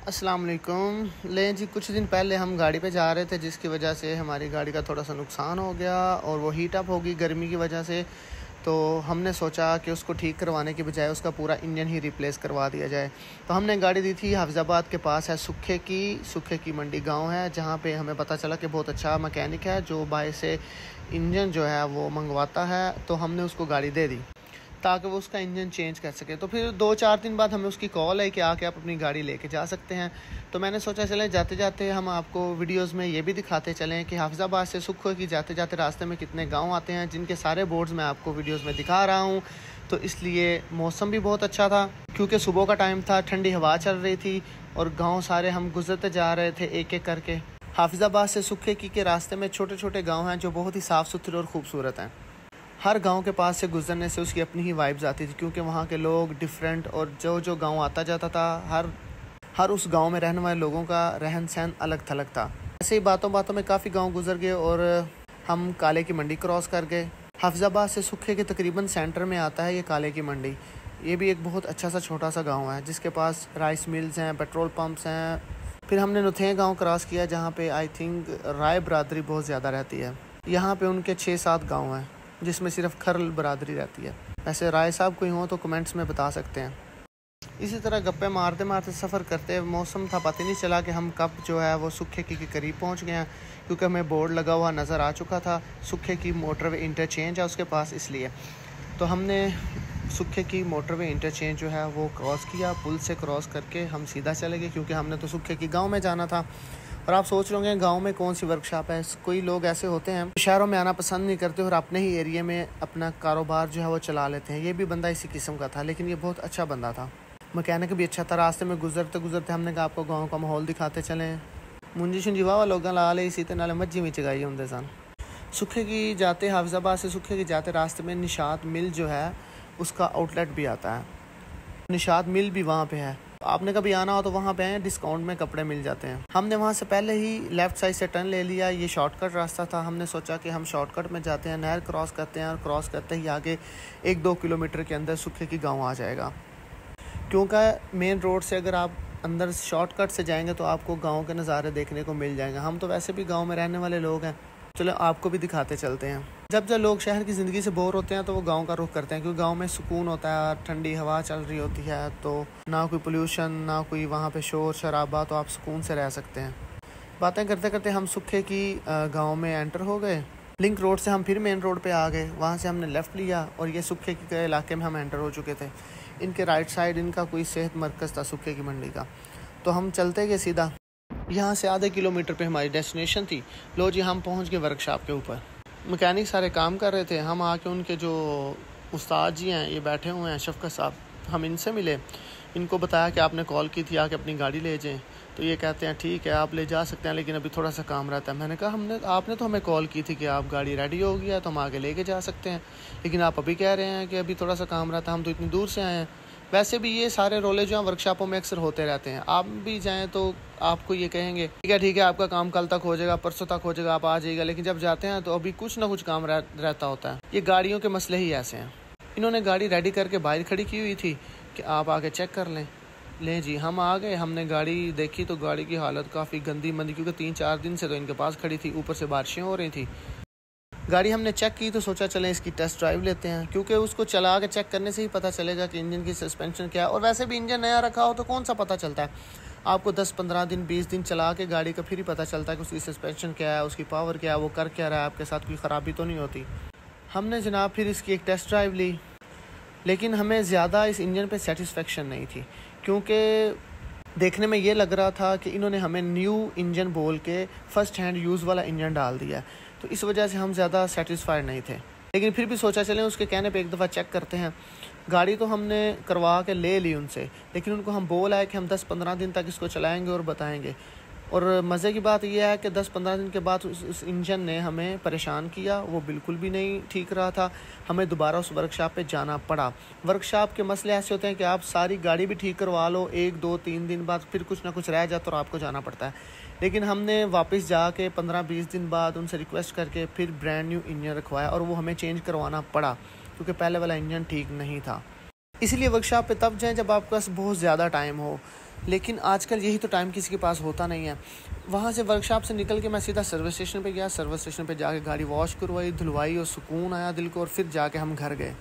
अस्सलाम वालेकुम। ले जी, कुछ दिन पहले हम गाड़ी पे जा रहे थे जिसकी वजह से हमारी गाड़ी का थोड़ा सा नुकसान हो गया और वो हीट अप हो गई गर्मी की वजह से। तो हमने सोचा कि उसको ठीक करवाने के बजाय उसका पूरा इंजन ही रिप्लेस करवा दिया जाए। तो हमने गाड़ी दी थी हाफिज़ाबाद के पास है सुखे की मंडी गांव है, जहां पे हमें पता चला कि बहुत अच्छा मैकेनिक है जो बाहर से इंजन जो है वो मंगवाता है। तो हमने उसको गाड़ी दे दी ताकि वो उसका इंजन चेंज कर सके। तो फिर 2-4 दिन बाद हमें उसकी कॉल आई कि आके आप अपनी गाड़ी लेके जा सकते हैं। तो मैंने सोचा चले जाते जाते हम आपको वीडियोस में ये भी दिखाते चलें कि हाफिज़ाबाद से सुखो की जाते जाते रास्ते में कितने गांव आते हैं, जिनके सारे बोर्ड्स मैं आपको वीडियोस में दिखा रहा हूँ। तो इसलिए मौसम भी बहुत अच्छा था क्योंकि सुबह का टाइम था, ठंडी हवा चल रही थी और गाँव सारे हम गुजरते जा रहे थे एक एक करके। हाफिज़ाबाद से सुखे की के रास्ते में छोटे छोटे गाँव हैं जो बहुत ही साफ़ सुथरे और ख़ूबसूरत हैं। हर गांव के पास से गुजरने से उसकी अपनी ही वाइब्स आती थी क्योंकि वहाँ के लोग डिफरेंट, और जो गांव आता जाता था हर उस गांव में रहने वाले लोगों का रहन सहन अलग थलग था। ऐसे ही बातों बातों में काफ़ी गांव गुजर गए और हम काले की मंडी क्रॉस कर गए। हाफिज़ाबाद से सुखे के तकरीबन सेंटर में आता है ये काले की मंडी। ये भी एक बहुत अच्छा सा छोटा सा गाँव है जिसके पास राइस मिल्स हैं, पेट्रोल पम्प्स हैं। फिर हमने नुथें गाँव क्रॉस किया जहाँ पे आई थिंक राय बरादरी बहुत ज़्यादा रहती है। यहाँ पे उनके 6-7 गाँव हैं जिसमें सिर्फ खरल बरादरी रहती है। वैसे राय साहब कोई हो तो कमेंट्स में बता सकते हैं। इसी तरह गप्पे मारते मारते सफ़र करते मौसम था, पता नहीं चला कि हम कब जो है वो सुखे की करीब पहुंच गए हैं क्योंकि हमें बोर्ड लगा हुआ नज़र आ चुका था। सुखे की मोटरवे इंटरचेंज है उसके पास, इसलिए तो हमने सुखे की मोटरवे इंटरचेंज जो है वो क्रॉस किया। पुल से क्रॉस करके हम सीधा चले गए क्योंकि हमने तो सुखे की गाँव में जाना था। और आप सोच रहे होंगे गांव में कौन सी वर्कशॉप है। कोई लोग ऐसे होते हैं शहरों में आना पसंद नहीं करते और अपने ही एरिया में अपना कारोबार जो है वो चला लेते हैं। ये भी बंदा इसी किस्म का था, लेकिन ये बहुत अच्छा बंदा था, मैकेनिक भी अच्छा था। रास्ते में गुजरते गुजरते हमने कहा आपको गाँव का माहौल दिखाते चलें। मुंजी शुंजी वाह लोगों ला ले इसी नाले मज्जी में चगाई होंगे सन। सुखे की जाते हाफिज़ाबाद से सुखे की जाते रास्ते में निशात मिल जो है उसका आउटलेट भी आता है। निशात मिल भी वहाँ पे है। आपने कभी आना हो तो वहाँ पे आए, डिस्काउंट में कपड़े मिल जाते हैं। हमने वहाँ से पहले ही लेफ़्ट साइड से टर्न ले लिया। ये शॉर्टकट रास्ता था। हमने सोचा कि हम शॉर्टकट में जाते हैं, नहर क्रॉस करते हैं और क्रॉस करते ही आगे 1-2 किलोमीटर के अंदर सुखे की गाँव आ जाएगा। क्योंकि मेन रोड से अगर आप अंदर शॉर्टकट से जाएंगे तो आपको गाँव के नज़ारे देखने को मिल जाएंगे। हम तो वैसे भी गाँव में रहने वाले लोग हैं, चलो आपको भी दिखाते चलते हैं। जब लोग शहर की ज़िंदगी से बोर होते हैं तो वो गांव का रुख करते हैं क्योंकि गांव में सुकून होता है, ठंडी हवा चल रही होती है, तो ना कोई पोल्यूशन ना कोई वहाँ पे शोर शराबा, तो आप सुकून से रह सकते हैं। बातें करते करते हम सुखे की गांव में एंटर हो गए। लिंक रोड से हम फिर मेन रोड पे आ गए, वहाँ से हमने लेफ़्ट लिया और ये सुखे के इलाके में हम एंटर हो चुके थे। इनके राइट साइड इनका कोई सेहत मरकज़ था सुखे की मंडी का। तो हम चलते गए सीधा, यहाँ से आधे किलोमीटर पे हमारी डेस्टिनेशन थी। लो जी, हम पहुँच गए वर्कशॉप के ऊपर। मैकेनिक सारे काम कर रहे थे। हम आके उनके जो उस्ताद जी हैं ये बैठे हुए हैं, शफकत साहब, हम इनसे मिले। इनको बताया कि आपने कॉल की थी आके अपनी गाड़ी ले जाएं। तो ये कहते हैं ठीक है आप ले जा सकते हैं लेकिन अभी थोड़ा सा काम रहता है। मैंने कहा आपने तो हमें कॉल की थी कि आप गाड़ी रेडी हो गया तो हम आगे लेके जा सकते हैं, लेकिन आप अभी कह रहे हैं कि अभी थोड़ा सा काम रहता है, हम तो इतनी दूर से आए हैं। वैसे भी ये सारे रोले जो हैं वर्कशॉपों में अक्सर होते रहते हैं। आप भी जाएं तो आपको ये कहेंगे ठीक है आपका काम कल तक हो जाएगा, परसों तक हो जाएगा, आप आ जाइएगा, लेकिन जब जाते हैं तो अभी कुछ ना कुछ काम रहता होता है। ये गाड़ियों के मसले ही ऐसे हैं। इन्होंने गाड़ी रेडी करके बाहर खड़ी की हुई थी कि आप आके चेक कर लें जी। हम आ गए, हमने गाड़ी देखी तो गाड़ी की हालत काफ़ी गंदी मंदी, क्योंकि 3-4 दिन से तो इनके पास खड़ी थी, ऊपर से बारिशें हो रही थी। गाड़ी हमने चेक की तो सोचा चलें इसकी टेस्ट ड्राइव लेते हैं, क्योंकि उसको चला के चेक करने से ही पता चलेगा कि इंजन की सस्पेंशन क्या है। और वैसे भी इंजन नया रखा हो तो कौन सा पता चलता है आपको, 10-15 दिन 20 दिन चला के गाड़ी का फिर ही पता चलता है कि उसकी सस्पेंशन क्या है, उसकी पावर क्या है, वो कर क्या रहा है, आपके साथ कोई ख़राबी तो नहीं होती। हमने जनाब फिर इसकी एक टेस्ट ड्राइव ली, लेकिन हमें ज़्यादा इस इंजन पे सेटिस्फेक्शन नहीं थी क्योंकि देखने में ये लग रहा था कि इन्होंने हमें न्यू इंजन बोल के फ़र्स्ट हैंड यूज़ वाला इंजन डाल दिया, तो इस वजह से हम ज़्यादा सेटिस्फाइड नहीं थे। लेकिन फिर भी सोचा चलें उसके कहने पे एक दफ़ा चेक करते हैं। गाड़ी तो हमने करवा के ले ली उनसे, लेकिन उनको हम बोला है कि हम 10-15 दिन तक इसको चलाएंगे और बताएंगे। और मज़े की बात यह है कि 10-15 दिन के बाद उस इंजन ने हमें परेशान किया, वो बिल्कुल भी नहीं ठीक रहा था। हमें दोबारा उस वर्कशॉप पे जाना पड़ा। वर्कशॉप के मसले ऐसे होते हैं कि आप सारी गाड़ी भी ठीक करवा लो, 1-2-3 दिन बाद फिर कुछ ना कुछ रह जाता और आपको जाना पड़ता है। लेकिन हमने वापस जाके 15-20 दिन बाद उनसे रिक्वेस्ट करके फिर ब्रांड न्यू इंजन रखवाया और वो हमें चेंज करवाना पड़ा क्योंकि पहले वाला इंजन ठीक नहीं था। इसलिए वर्कशॉप पे तब जाएं जब आपके पास बहुत ज़्यादा टाइम हो। लेकिन आजकल यही तो टाइम किसी के पास होता नहीं है। वहाँ से वर्कशॉप से निकल के मैं सीधा सर्विस स्टेशन पे गया, सर्विस स्टेशन पे जाके गाड़ी वॉश करवाई, धुलवाई और सुकून आया दिल को, और फिर जाके हम घर गए।